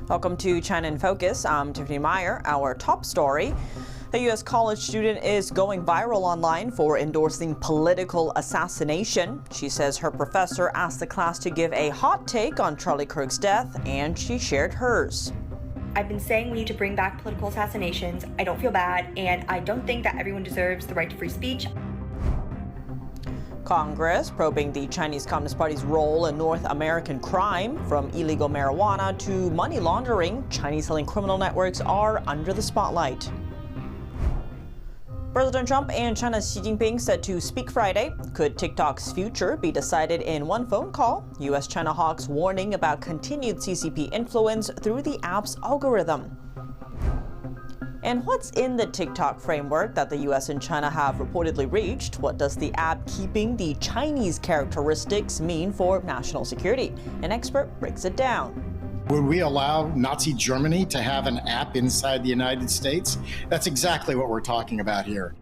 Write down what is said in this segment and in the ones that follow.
Welcome to China in Focus. I'm Tiffany Meyer. Our top story. A U.S. college student is going viral online for endorsing political assassination. She says her professor asked the class to give a hot take on Charlie Kirk's death, and she shared hers. I've been saying we need to bring back political assassinations. I don't feel bad, and I don't think that everyone deserves the right to free speech. Congress probing the Chinese Communist Party's role in North American crime. From illegal marijuana to money laundering, Chinese-selling criminal networks are under the spotlight. President Trump and China's Xi Jinping set to speak Friday. Could TikTok's future be decided in one phone call? U.S.-China hawks warning about continued CCP influence through the app's algorithm. And what's in the TikTok framework that the U.S. and China have reportedly reached? What does the app keeping the Chinese characteristics mean for national security? An expert breaks it down. Would we allow Nazi Germany to have an app inside the United States? That's exactly what we're talking about here.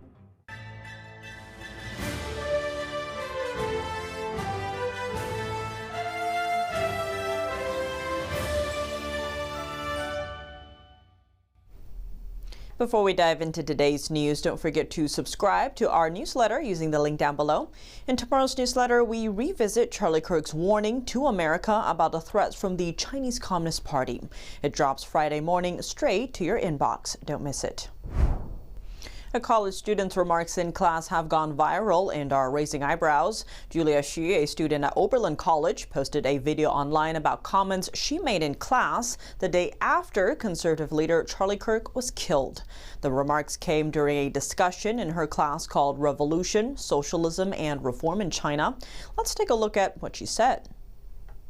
Before we dive into today's news, don't forget to subscribe to our newsletter using the link down below. In tomorrow's newsletter, we revisit Charlie Kirk's warning to America about the threats from the Chinese Communist Party. It drops Friday morning straight to your inbox. Don't miss it. A college student's remarks in class have gone viral and are raising eyebrows. Julia Xu, a student at Oberlin College, posted a video online about comments she made in class the day after conservative leader Charlie Kirk was killed. The remarks came during a discussion in her class called Revolution, Socialism, and Reform in China. Let's take a look at what she said.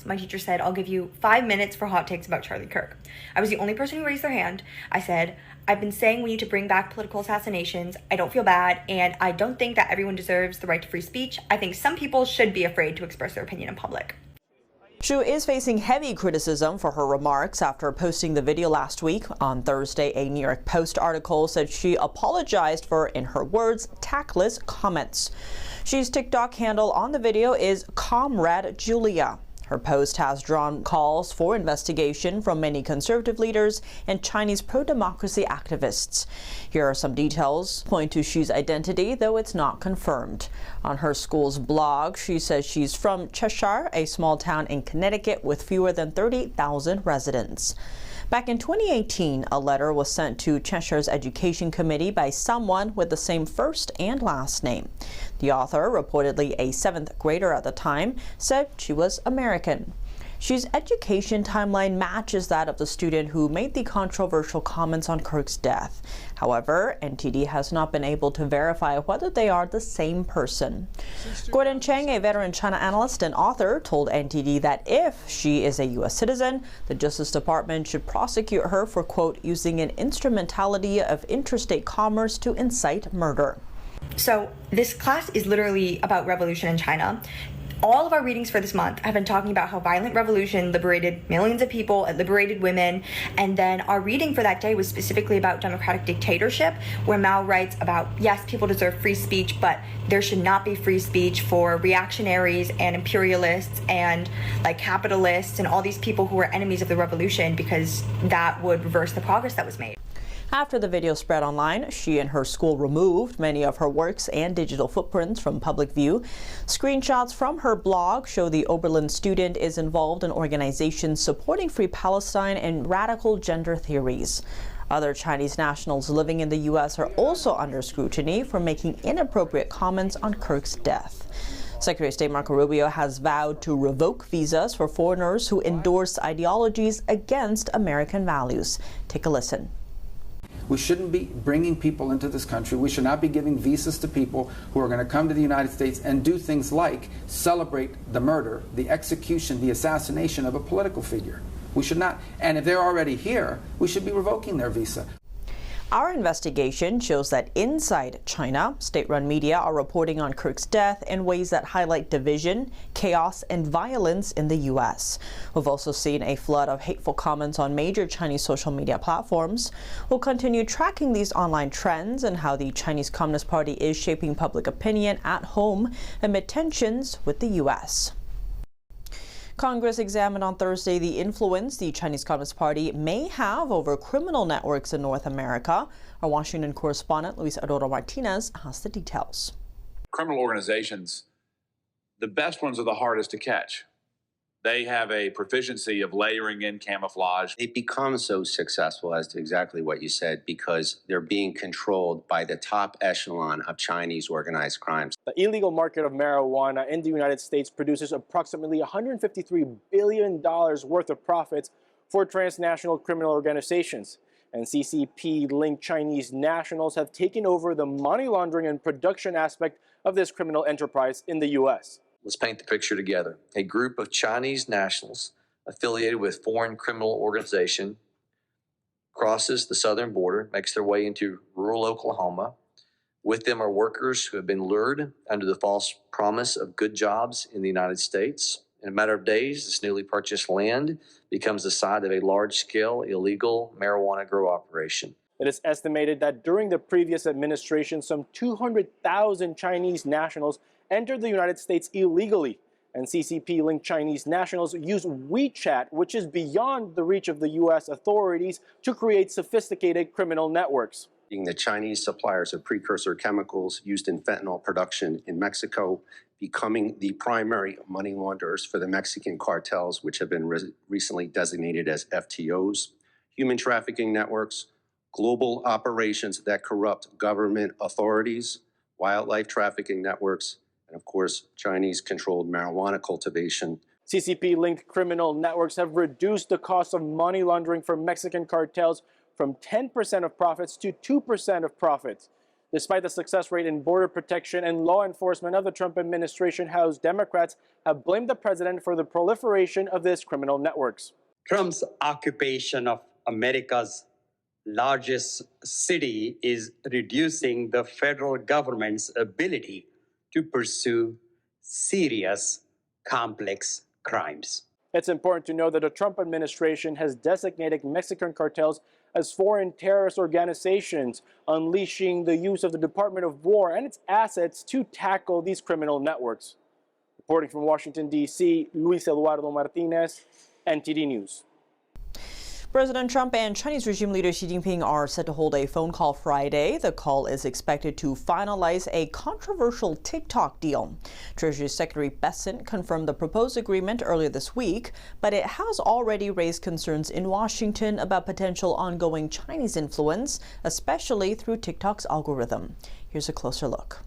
My teacher said, I'll give you 5 minutes for hot takes about Charlie Kirk. I was the only person who raised their hand. I said, I've been saying we need to bring back political assassinations. I don't feel bad, and I don't think that everyone deserves the right to free speech. I think some people should be afraid to express their opinion in public. Xu is facing heavy criticism for her remarks after posting the video last week. On Thursday, a New York Post article said she apologized for, in her words, tactless comments. Xi's TikTok handle on the video is Comrade Julia. Her post has drawn calls for investigation from many conservative leaders and Chinese pro-democracy activists. Here are some details point to Xi's identity, though it's not confirmed. On her school's blog, she says she's from Cheshire, a small town in Connecticut with fewer than 30,000 residents. Back in 2018, a letter was sent to Cheshire's Education Committee by someone with the same first and last name. The author, reportedly a 7th grader at the time, said she was American. Xi's education timeline matches that of the student who made the controversial comments on Kirk's death. However, NTD has not been able to verify whether they are the same person. Gordon Chang, a veteran China analyst and author, told NTD that if she is a U.S. citizen, the Justice Department should prosecute her for, quote, using an instrumentality of interstate commerce to incite murder. So this class is literally about revolution in China. All of our readings for this month have been talking about how violent revolution liberated millions of people, it liberated women, and then our reading for that day was specifically about democratic dictatorship, where Mao writes about, yes, people deserve free speech, but there should not be free speech for reactionaries and imperialists and like capitalists and all these people who are enemies of the revolution, because that would reverse the progress that was made. After the video spread online, she and her school removed many of her works and digital footprints from public view. Screenshots from her blog show the Oberlin student is involved in organizations supporting Free Palestine and radical gender theories. Other Chinese nationals living in the U.S. are also under scrutiny for making inappropriate comments on Kirk's death. Secretary of State Marco Rubio has vowed to revoke visas for foreigners who endorse ideologies against American values. Take a listen. We shouldn't be bringing people into this country. We should not be giving visas to people who are going to come to the United States and do things like celebrate the murder, the execution, the assassination of a political figure. We should not. And if they're already here, we should be revoking their visa. Our investigation shows that inside China, state-run media are reporting on Kirk's death in ways that highlight division, chaos, and violence in the U.S. We've also seen a flood of hateful comments on major Chinese social media platforms. We'll continue tracking these online trends and how the Chinese Communist Party is shaping public opinion at home amid tensions with the U.S. Congress examined on Thursday the influence the Chinese Communist Party may have over criminal networks in North America. Our Washington correspondent Luis Aurora Martinez has the details. Criminal organizations, the best ones are the hardest to catch. They have a proficiency of layering in camouflage. They become so successful as to exactly what you said because they're being controlled by the top echelon of Chinese organized crimes. The illegal market of marijuana in the United States produces approximately $153 billion worth of profits for transnational criminal organizations. And CCP-linked Chinese nationals have taken over the money laundering and production aspect of this criminal enterprise in the U.S. Let's paint the picture together. A group of Chinese nationals affiliated with foreign criminal organization crosses the southern border, makes their way into rural Oklahoma. With them are workers who have been lured under the false promise of good jobs in the United States. In a matter of days, this newly purchased land becomes the site of a large-scale illegal marijuana grow operation. It is estimated that during the previous administration, some 200,000 Chinese nationals entered the United States illegally, and CCP-linked Chinese nationals use WeChat, which is beyond the reach of the U.S. authorities, to create sophisticated criminal networks. Being the Chinese suppliers of precursor chemicals used in fentanyl production in Mexico, becoming the primary money launderers for the Mexican cartels, which have been recently designated as FTOs, human trafficking networks, global operations that corrupt government authorities, wildlife trafficking networks, and of course, Chinese-controlled marijuana cultivation. CCP-linked criminal networks have reduced the cost of money laundering for Mexican cartels from 10% of profits to 2% of profits. Despite the success rate in border protection and law enforcement of the Trump administration, House Democrats have blamed the president for the proliferation of these criminal networks. Trump's occupation of America's largest city is reducing the federal government's ability to pursue serious, complex crimes. It's important to know that the Trump administration has designated Mexican cartels as foreign terrorist organizations, unleashing the use of the Department of War and its assets to tackle these criminal networks. Reporting from Washington, D.C., Luis Eduardo Martinez, NTD News. President Trump and Chinese regime leader Xi Jinping are set to hold a phone call Friday. The call is expected to finalize a controversial TikTok deal. Treasury Secretary Bessent confirmed the proposed agreement earlier this week, but it has already raised concerns in Washington about potential ongoing Chinese influence, especially through TikTok's algorithm. Here's a closer look.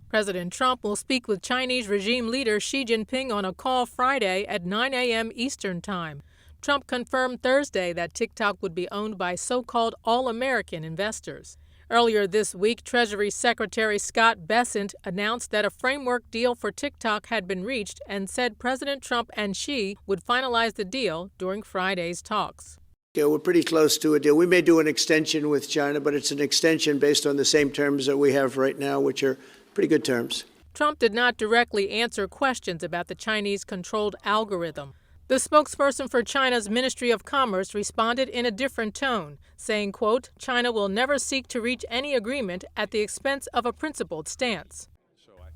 President Trump will speak with Chinese regime leader Xi Jinping on a call Friday at 9 a.m. Eastern Time. Trump confirmed Thursday that TikTok would be owned by so-called all-American investors. Earlier this week, Treasury Secretary Scott Bessent announced that a framework deal for TikTok had been reached and said President Trump and Xi would finalize the deal during Friday's talks. Yeah, we're pretty close to a deal. We may do an extension with China, but it's an extension based on the same terms that we have right now, which are pretty good terms. Trump did not directly answer questions about the Chinese-controlled algorithm. The spokesperson for China's Ministry of Commerce responded in a different tone, saying, quote, China will never seek to reach any agreement at the expense of a principled stance.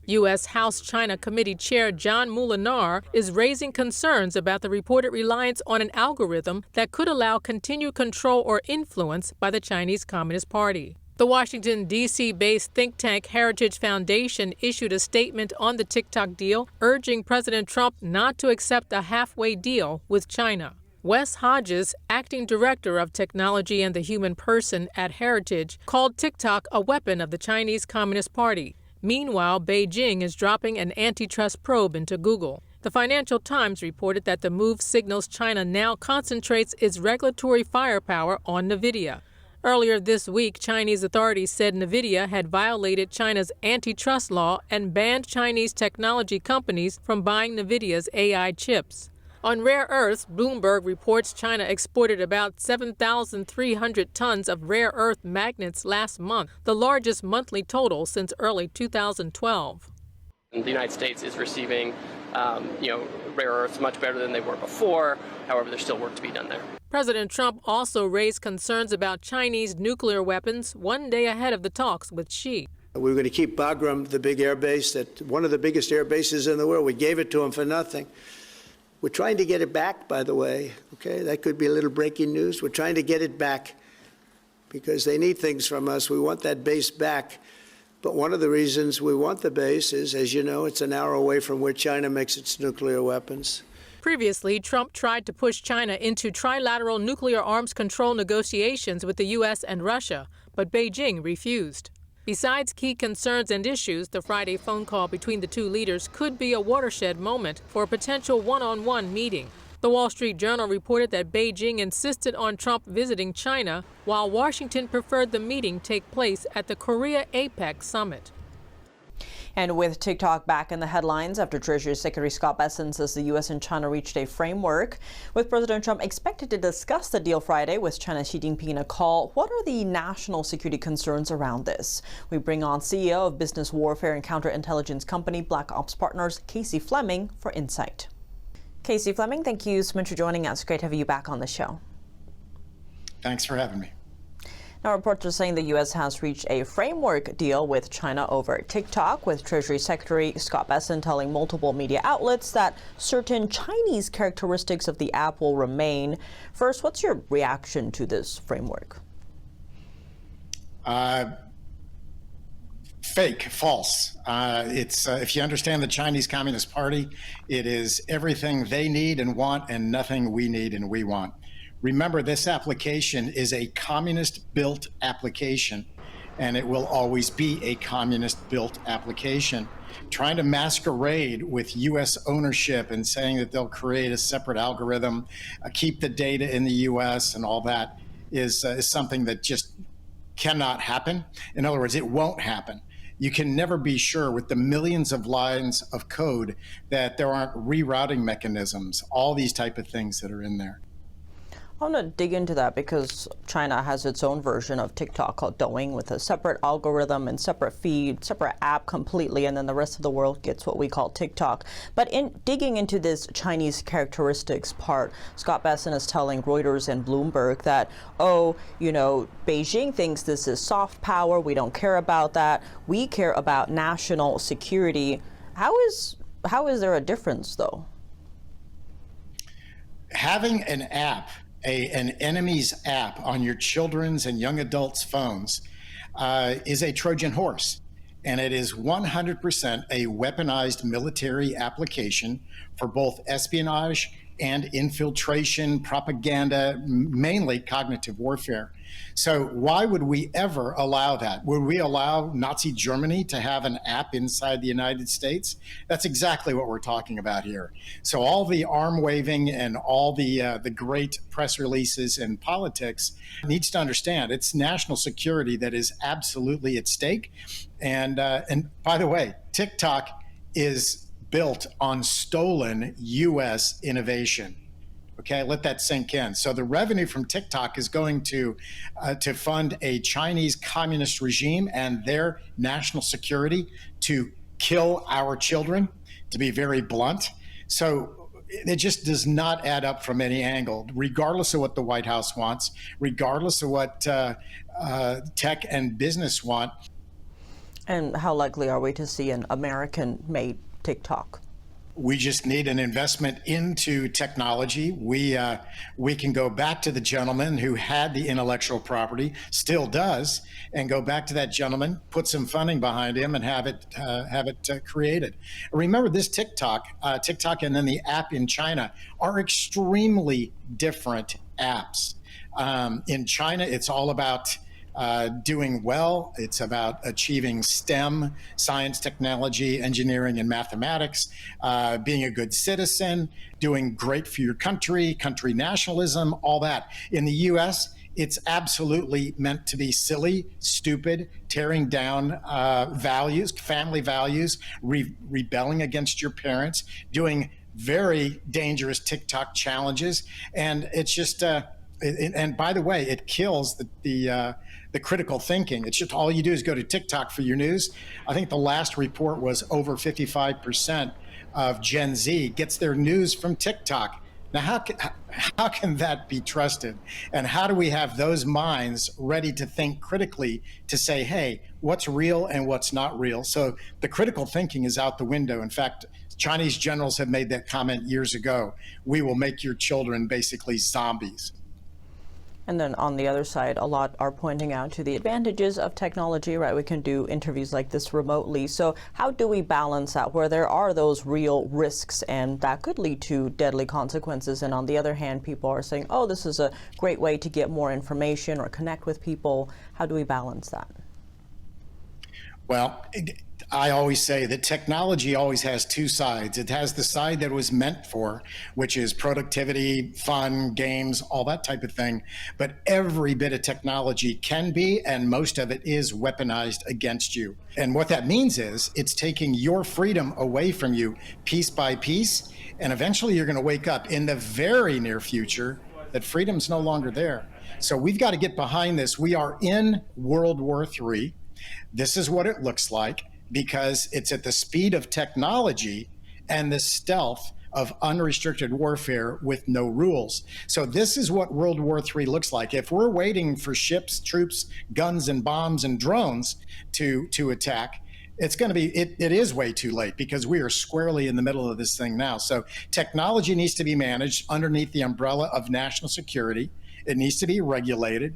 U.S. House China Committee Chair John Moulinar is raising concerns about the reported reliance on an algorithm that could allow continued control or influence by the Chinese Communist Party. The Washington, D.C.-based think tank Heritage Foundation issued a statement on the TikTok deal, urging President Trump not to accept a halfway deal with China. Wes Hodges, acting director of technology and the human person at Heritage, called TikTok a weapon of the Chinese Communist Party. Meanwhile, Beijing is dropping an antitrust probe into Google. The Financial Times reported that the move signals China now concentrates its regulatory firepower on Nvidia. Earlier this week, Chinese authorities said Nvidia had violated China's antitrust law and banned Chinese technology companies from buying Nvidia's AI chips. On rare earths, Bloomberg reports China exported about 7,300 tons of rare earth magnets last month, the largest monthly total since early 2012. The United States is receiving, rare earths much better than they were before. However, there's still work to be done there. President Trump also raised concerns about Chinese nuclear weapons one day ahead of the talks with Xi. We're going to keep Bagram, the big air base, one of the biggest air bases in the world. We gave it to them for nothing. We're trying to get it back, by the way. Okay, that could be a little breaking news. We're trying to get it back because they need things from us. We want that base back. But one of the reasons we want the base is, as you know, it's an hour away from where China makes its nuclear weapons. Previously, Trump tried to push China into trilateral nuclear arms control negotiations with the U.S. and Russia, but Beijing refused. Besides key concerns and issues, the Friday phone call between the two leaders could be a watershed moment for a potential one-on-one meeting. The Wall Street Journal reported that Beijing insisted on Trump visiting China, while Washington preferred the meeting take place at the Korea APEC summit. And with TikTok back in the headlines after Treasury Secretary Scott Bessent says the U.S. and China reached a framework. With President Trump expected to discuss the deal Friday with China's Xi Jinping in a call, what are the national security concerns around this? We bring on CEO of business warfare and counterintelligence company Black Ops Partners, Casey Fleming, for insight. Casey Fleming, thank you so much for joining us. Great to have you back on the show. Thanks for having me. Now, reports are saying the U.S. has reached a framework deal with China over TikTok, with Treasury Secretary Scott Bessent telling multiple media outlets that certain Chinese characteristics of the app will remain. First, what's your reaction to this framework? Fake, false. It's if you understand the Chinese Communist Party, it is everything they need and want and nothing we need and we want. Remember, this application is a communist-built application, and it will always be a communist-built application. Trying to masquerade with U.S. ownership and saying that they'll create a separate algorithm, keep the data in the U.S. and all that is something that just cannot happen. In other words, it won't happen. You can never be sure with the millions of lines of code that there aren't rerouting mechanisms, all these type of things that are in there. I want to dig into that because China has its own version of TikTok called Douyin with a separate algorithm and separate feed, separate app completely, and then the rest of the world gets what we call TikTok. But in digging into this Chinese characteristics part, Scott Bessent is telling Reuters and Bloomberg that, Beijing thinks this is soft power. We don't care about that. We care about national security. How is there a difference, though? Having an app, an enemy's app on your children's and young adults' phones is a Trojan horse. And it is 100% a weaponized military application for both espionage and infiltration, propaganda, mainly cognitive warfare. So why would we ever allow that? Would we allow Nazi Germany to have an app inside the United States? That's exactly what we're talking about here. So all the arm waving and all the great press releases and politics needs to understand it's national security that is absolutely at stake. And by the way, TikTok is built on stolen U.S. innovation. Okay, let that sink in. So the revenue from TikTok is going to fund a Chinese communist regime and their national security to kill our children, to be very blunt. So it just does not add up from any angle, regardless of what the White House wants, regardless of what tech and business want. And how likely are we to see an American-made TikTok? We just need an investment into technology. We can go back to the gentleman who had the intellectual property, still does, and go back to that gentleman, put some funding behind him, and have it created. Remember, this TikTok and then the app in China are extremely different apps. In China, it's all about doing well. It's about achieving STEM, science, technology, engineering, and mathematics, being a good citizen, doing great for your country nationalism, all that. In the U.S., it's absolutely meant to be silly, stupid, tearing down values, family values, rebelling against your parents, doing very dangerous TikTok challenges. And it's just, and by the way, it kills the critical thinking. It's just all you do is go to TikTok for your news. I think the last report was over 55% of Gen Z gets their news from TikTok. Now, how can that be trusted? And how do we have those minds ready to think critically to say, hey, what's real and what's not real? So the critical thinking is out the window. In fact, Chinese generals have made that comment years ago. We will make your children basically zombies. And then on the other side, a lot are pointing out to the advantages of technology, right? We can do interviews like this remotely. So how do we balance that where there are those real risks and that could lead to deadly consequences? And on the other hand, people are saying, oh, this is a great way to get more information or connect with people. How do we balance that? Well, I always say that technology always has two sides. It has the side that it was meant for, which is productivity, fun, games, all that type of thing. But every bit of technology can be, and most of it is weaponized against you. And what that means is it's taking your freedom away from you piece by piece. And eventually you're going to wake up in the very near future that freedom's no longer there. So we've got to get behind this. We are in World War III. This is what it looks like because it's at the speed of technology and the stealth of unrestricted warfare with no rules. So this is what World War III looks like. If we're waiting for ships, troops, guns, and bombs and drones to attack, it's going to be, it is way too late because we are squarely in the middle of this thing now. So technology needs to be managed underneath the umbrella of national security. It needs to be regulated.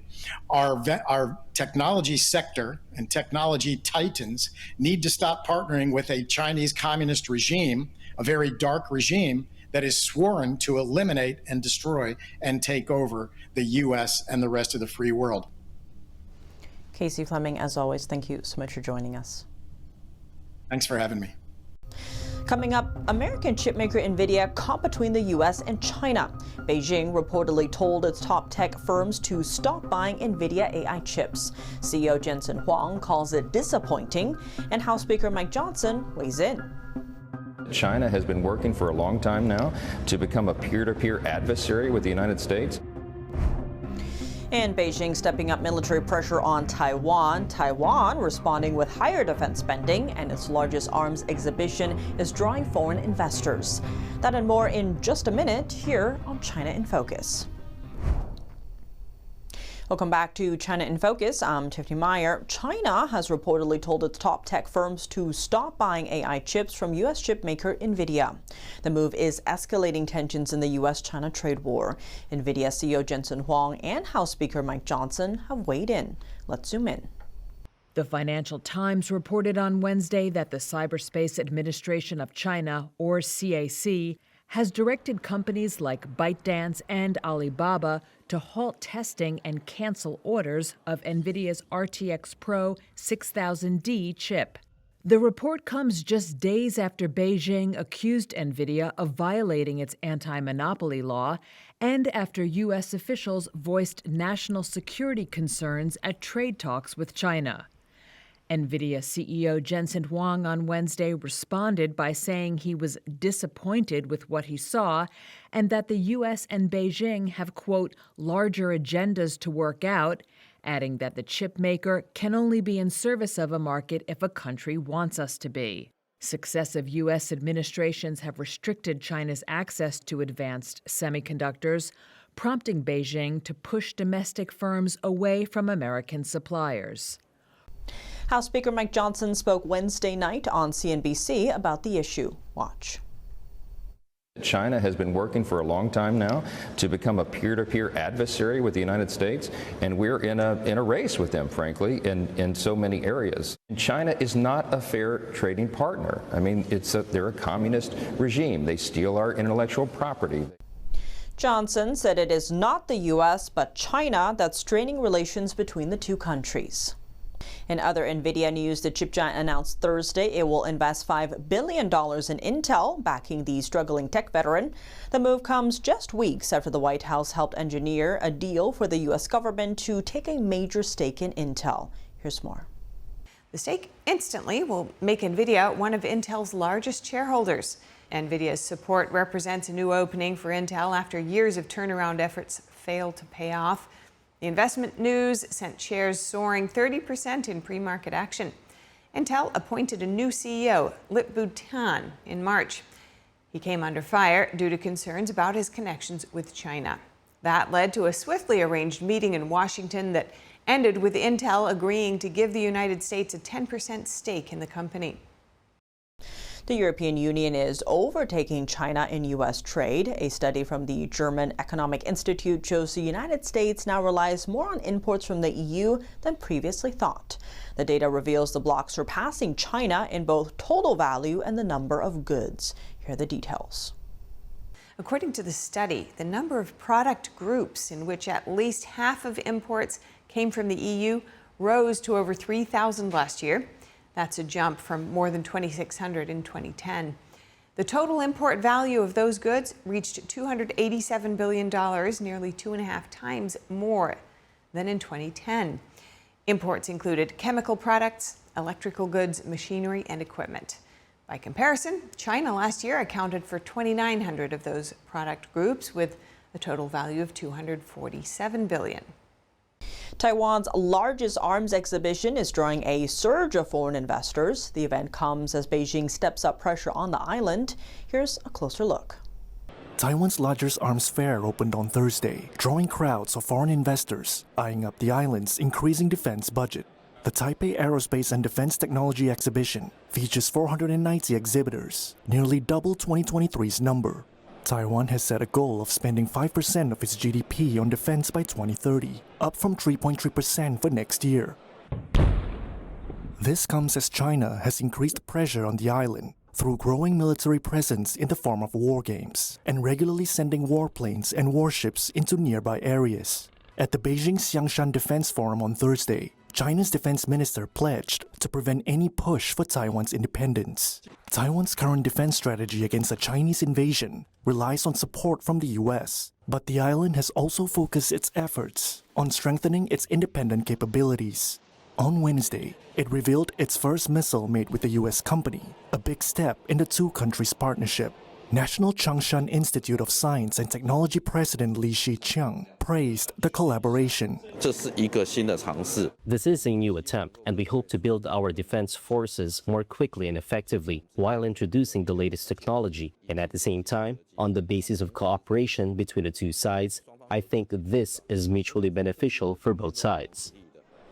Our technology sector and technology titans need to stop partnering with a Chinese communist regime, a very dark regime that is sworn to eliminate and destroy and take over the U.S. and the rest of the free world. Casey Fleming, as always, thank you so much for joining us. Thanks for having me. Coming up, American chipmaker Nvidia caught between the U.S. and China. Beijing reportedly told its top tech firms to stop buying Nvidia AI chips. CEO Jensen Huang calls it disappointing, and House Speaker Mike Johnson weighs in. China has been working for a long time now to become a peer-to-peer adversary with the United States. And Beijing stepping up military pressure on Taiwan. Taiwan responding with higher defense spending, and its largest arms exhibition is drawing foreign investors. That and more in just a minute here on China in Focus. Welcome back to China in Focus. I'm Tiffany Meyer. China has reportedly told its top tech firms to stop buying AI chips from U.S. chip maker Nvidia. The move is escalating tensions in the U.S.-China trade war. Nvidia CEO Jensen Huang and House Speaker Mike Johnson have weighed in. Let's zoom in. The Financial Times reported on Wednesday that the Cyberspace Administration of China, or CAC, has directed companies like ByteDance and Alibaba to halt testing and cancel orders of Nvidia's RTX Pro 6000D chip. The report comes just days after Beijing accused Nvidia of violating its anti-monopoly law and after U.S. officials voiced national security concerns at trade talks with China. Nvidia CEO Jensen Huang on Wednesday responded by saying he was disappointed with what he saw and that the U.S. and Beijing have, quote, larger agendas to work out, adding that the chip maker can only be in service of a market if a country wants us to be. Successive U.S. administrations have restricted China's access to advanced semiconductors, prompting Beijing to push domestic firms away from American suppliers. House Speaker Mike Johnson spoke Wednesday night on CNBC about the issue. Watch. China has been working for a long time now to become a peer-to-peer adversary with the United States, and we're in a race with them, frankly, in so many areas. China is not a fair trading partner. I mean, they're a communist regime. They steal our intellectual property. Johnson said it is not the U.S. but China that's straining relations between the two countries. In other Nvidia news, the chip giant announced Thursday it will invest $5 billion in Intel, backing the struggling tech veteran. The move comes just weeks after the White House helped engineer a deal for the U.S. government to take a major stake in Intel. Here's more. The stake instantly will make Nvidia one of Intel's largest shareholders. Nvidia's support represents a new opening for Intel after years of turnaround efforts failed to pay off. The investment news sent shares soaring 30% in pre-market action. Intel appointed a new CEO, Lip-Bu Tan, in March. He came under fire due to concerns about his connections with China. That led to a swiftly arranged meeting in Washington that ended with Intel agreeing to give the United States a 10% stake in the company. The European Union is overtaking China in U.S. trade. A study from the German Economic Institute shows the United States now relies more on imports from the EU than previously thought. The data reveals the bloc surpassing China in both total value and the number of goods. Here are the details. According to the study, the number of product groups in which at least half of imports came from the EU rose to over 3,000 last year. That's a jump from more than 2,600 in 2010. The total import value of those goods reached $287 billion, nearly 2.5 times more than in 2010. Imports included chemical products, electrical goods, machinery, and equipment. By comparison, China last year accounted for 2,900 of those product groups, with a total value of $247 billion. Taiwan's largest arms exhibition is drawing a surge of foreign investors. The event comes as Beijing steps up pressure on the island. Here's a closer look. Taiwan's largest arms fair opened on Thursday, drawing crowds of foreign investors, eyeing up the island's increasing defense budget. The Taipei Aerospace and Defense Technology Exhibition features 490 exhibitors, nearly double 2023's number. Taiwan has set a goal of spending 5% of its GDP on defense by 2030, up from 3.3% for next year. This comes as China has increased pressure on the island through growing military presence in the form of war games and regularly sending warplanes and warships into nearby areas. At the Beijing Xiangshan Defense Forum on Thursday, China's defense minister pledged to prevent any push for Taiwan's independence. Taiwan's current defense strategy against a Chinese invasion relies on support from the U.S., but the island has also focused its efforts on strengthening its independent capabilities. On Wednesday, it revealed its first missile made with a U.S. company, a big step in the two countries' partnership. National Changshan Institute of Science and Technology President Li Shiqiang praised the collaboration. This is a new attempt, and we hope to build our defense forces more quickly and effectively while introducing the latest technology. And at the same time, on the basis of cooperation between the two sides, I think this is mutually beneficial for both sides.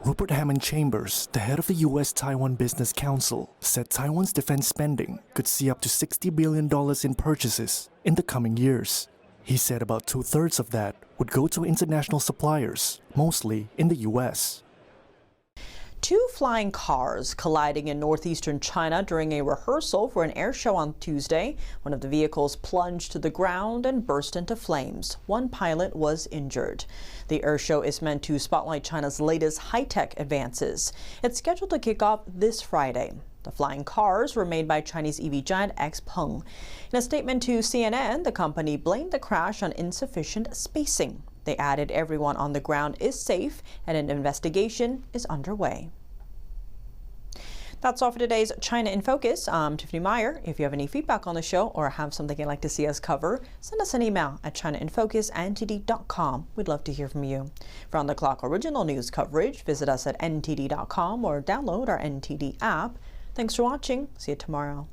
Rupert Hammond Chambers, the head of the U.S.-Taiwan Business Council, said Taiwan's defense spending could see up to $60 billion in purchases in the coming years. He said about 2/3 of that would go to international suppliers, mostly in the U.S. Two flying cars colliding in northeastern China during a rehearsal for an air show on Tuesday. One of the vehicles plunged to the ground and burst into flames. One pilot was injured. The air show is meant to spotlight China's latest high-tech advances. It's scheduled to kick off this Friday. The flying cars were made by Chinese EV giant XPeng. In a statement to CNN, the company blamed the crash on insufficient spacing. They added everyone on the ground is safe and an investigation is underway. That's all for today's China in Focus. I'm Tiffany Meyer. If you have any feedback on the show or have something you'd like to see us cover, send us an email at chinainfocus@ntd.com. We'd love to hear from you. For on-the-clock original news coverage, visit us at ntd.com or download our NTD app. Thanks for watching. See you tomorrow.